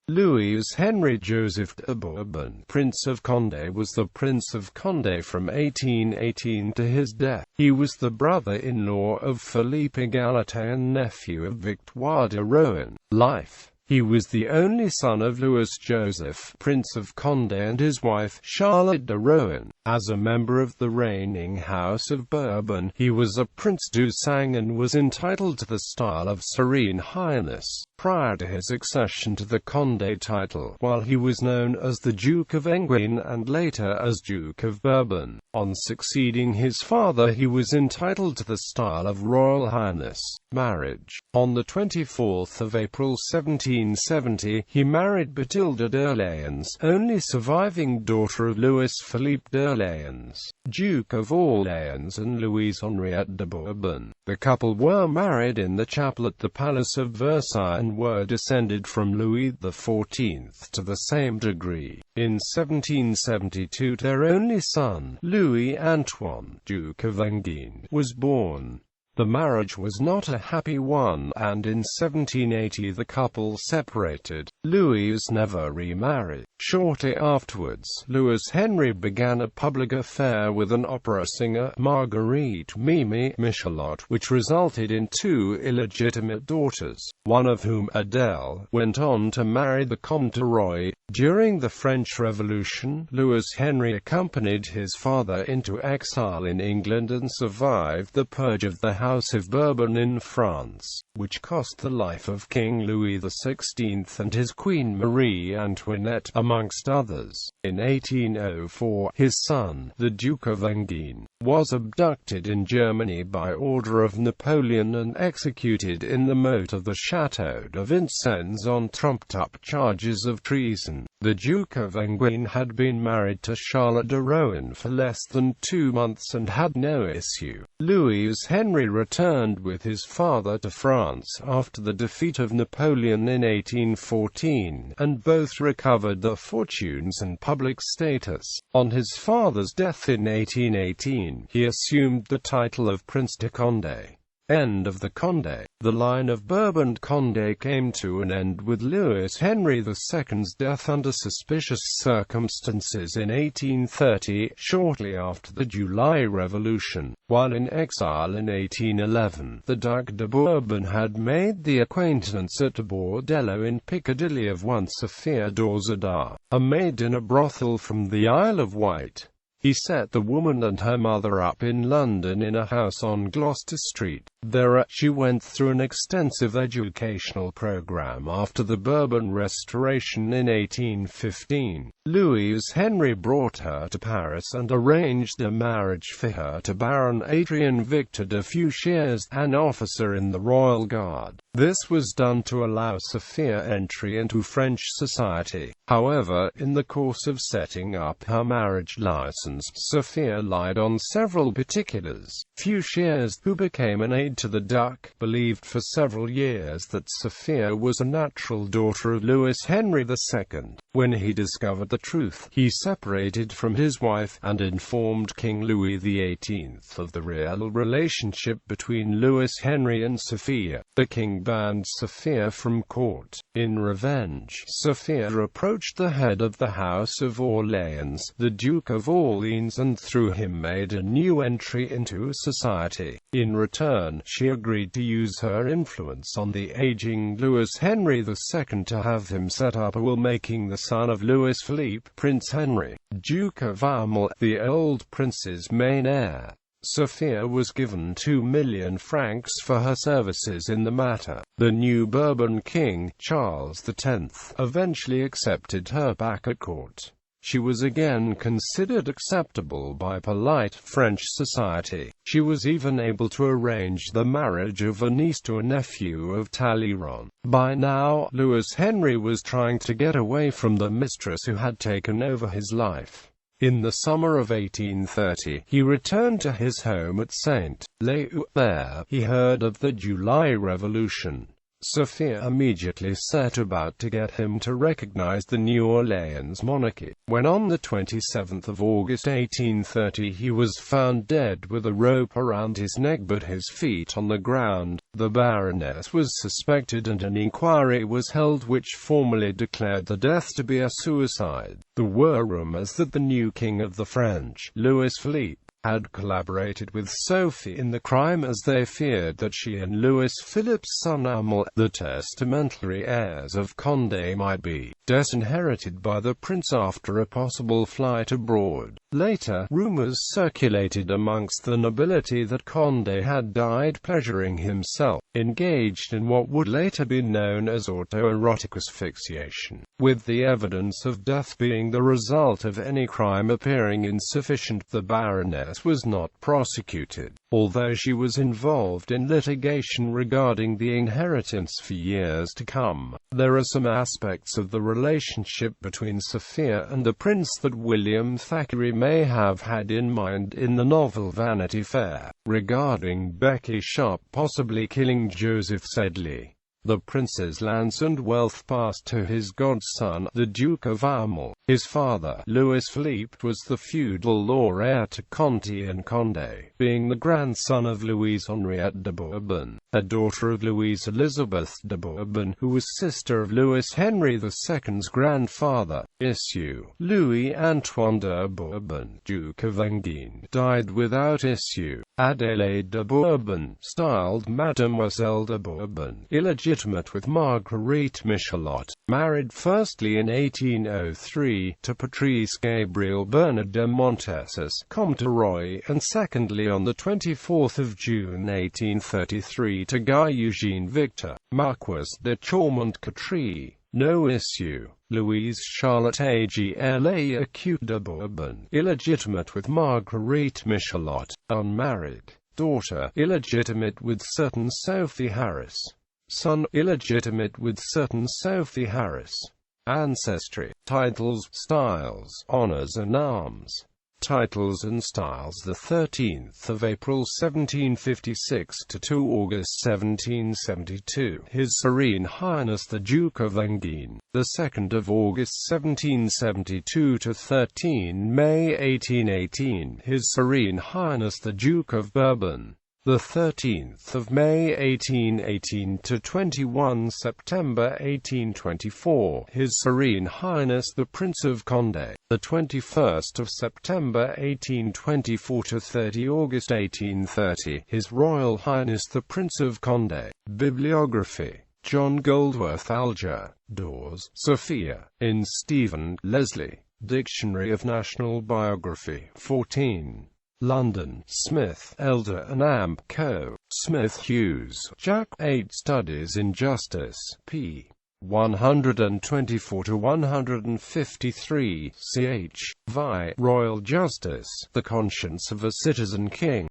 Louis Henri Joseph de Bourbon, Prince of Condé, was the Prince of Condé from 1818 to his death. He was the brother-in-law of Philippe Égalité and nephew of Victoire de Rohan. Life. He was the only son of Louis Joseph, Prince of Condé, and his wife, Charlotte de Rohan. As a member of the reigning House of Bourbon, he was a Prince du Sang and was entitled to the style of Serene Highness. Prior to his accession to the Condé title, while he was known as the Duke of Enghien and later as Duke of Bourbon. On succeeding his father, he was entitled to the style of Royal Highness. Marriage. On the 24th of April 1770, he married Bathilde d'Orléans, only surviving daughter of Louis-Philippe d'Orléans, Duke of Orléans, and Louise Henriette de Bourbon. The couple were married in the chapel at the Palace of Versailles and were descended from Louis XIV to the same degree. In 1772, their only son, Louis Antoine, Duke of Enghien, was born. The marriage was not a happy one, and in 1780 the couple separated. Louis never remarried. Shortly afterwards, Louis Henri began a public affair with an opera singer, Marguerite Mimi Michelotte, which resulted in two illegitimate daughters, one of whom, Adele, went on to marry the Comte de Roy. During the French Revolution, Louis Henri accompanied his father into exile in England and survived the purge of the House of Bourbon in France, which cost the life of King Louis XVI and his Queen Marie Antoinette, amongst others. In 1804, his son, the Duke of Enghien, was abducted in Germany by order of Napoleon and executed in the moat of the Château de Vincennes on trumped-up charges of treason. The Duke of Enghien had been married to Charlotte de Rohan for less than 2 months and had no issue. Louis Henri returned with his father to France after the defeat of Napoleon in 1814, and both recovered their fortunes and public status. On his father's death in 1818, he assumed the title of Prince de Condé. End of the Condé. The line of Bourbon-Condé came to an end with Louis Henri II's death under suspicious circumstances in 1830, shortly after the July Revolution. While in exile in 1811, the Duc de Bourbon had made the acquaintance at a bordello in Piccadilly of one Sophia d'Orzada, a maid in a brothel from the Isle of Wight. He set the woman and her mother up in London in a house on Gloucester Street. There, she went through an extensive educational program after the Bourbon Restoration in 1815. Louis Henri brought her to Paris and arranged a marriage for her to Baron Adrien Victor de Fouché, an officer in the Royal Guard. This was done to allow Sophia entry into French society. However, in the course of setting up her marriage license, Sophia lied on several particulars. Fouché, who became an aide to the Duc, believed for several years that Sophia was a natural daughter of Louis Henri II. When he discovered the truth, he separated from his wife, and informed King Louis XVIII of the real relationship between Louis Henri and Sophia. The king banned Sophia from court. In revenge, Sophia approached the head of the House of Orléans, the Duke of Orleans, and through him made a new entry into society. In return, she agreed to use her influence on the aging Louis Henri II to have him set up a will making the son of Louis Philippe, Prince Henri, Duke of Aumale, the old prince's main heir. Sophia was given 2 million francs for her services in the matter. The new Bourbon king, Charles X, eventually accepted her back at court. She was again considered acceptable by polite French society. She was even able to arrange the marriage of a niece to a nephew of Talleyrand. By now, Louis Henri was trying to get away from the mistress who had taken over his life. In the summer of 1830, he returned to his home at Saint-Leu. There, he heard of the July Revolution. Sophia immediately set about to get him to recognize the New Orleans monarchy. When on the 27th of August 1830 he was found dead with a rope around his neck but his feet on the ground, the Baroness was suspected and an inquiry was held which formally declared the death to be a suicide. There were rumors that the new king of the French, Louis Philippe, had collaborated with Sophie in the crime, as they feared that she and Louis Philippe's son Amal, the testamentary heirs of Condé, might be disinherited by the prince after a possible flight abroad. Later, rumors circulated amongst the nobility that Condé had died pleasuring himself, engaged in what would later be known as autoerotic asphyxiation, with the evidence of death being the result of any crime appearing insufficient. The Baroness was not prosecuted, although she was involved in litigation regarding the inheritance for years to come. There are some aspects of the relationship between Sophia and the prince that William Thackeray may have had in mind in the novel Vanity Fair, regarding Becky Sharp possibly killing Joseph Sedley. The prince's lands and wealth passed to his godson, the Duke of Aumale. His father, Louis Philippe, was the feudal law heir to Conti and Condé, being the grandson of Louise Henriette de Bourbon, a daughter of Louise Elizabeth de Bourbon, who was sister of Louis Henry II's grandfather. Issue. Louis-Antoine de Bourbon, Duke of Enghien, died without issue. Adélaïde de Bourbon, styled Mademoiselle de Bourbon, illegitimate with Marguerite Michelotte, married firstly in 1803 to Patrice Gabriel Bernard de Montessus, Comte de Roy, and secondly on the 24th of June 1833 to Guy Eugène Victor, Marquis de Chaumont-Catry. No issue. Louise Charlotte Agla Acute de Bourbon, illegitimate with Marguerite Michelotte, unmarried. Daughter, illegitimate with certain Sophie Harris. Son, illegitimate with certain Sophie Harris. Ancestry. Titles, styles, honors and arms. Titles and styles: the 13th of April 1756 to 2 August 1772, His Serene Highness the Duke of Enghien. The 2nd of August 1772 to 13 May 1818, His Serene Highness the Duke of Bourbon. The 13th of May 1818 to 21 September 1824, His Serene Highness the Prince of Condé. The 21st of September 1824 to 30 August 1830, His Royal Highness the Prince of Condé. Bibliography. John Goldworth Alger. Dawes, Sophia. In Stephen, Leslie. Dictionary of National Biography. 14. London, Smith, Elder and Amp Co. Smith Hughes, Jack. 8 Studies in Justice, p. 124–153, ch. Vi. Royal Justice, The Conscience of a Citizen King.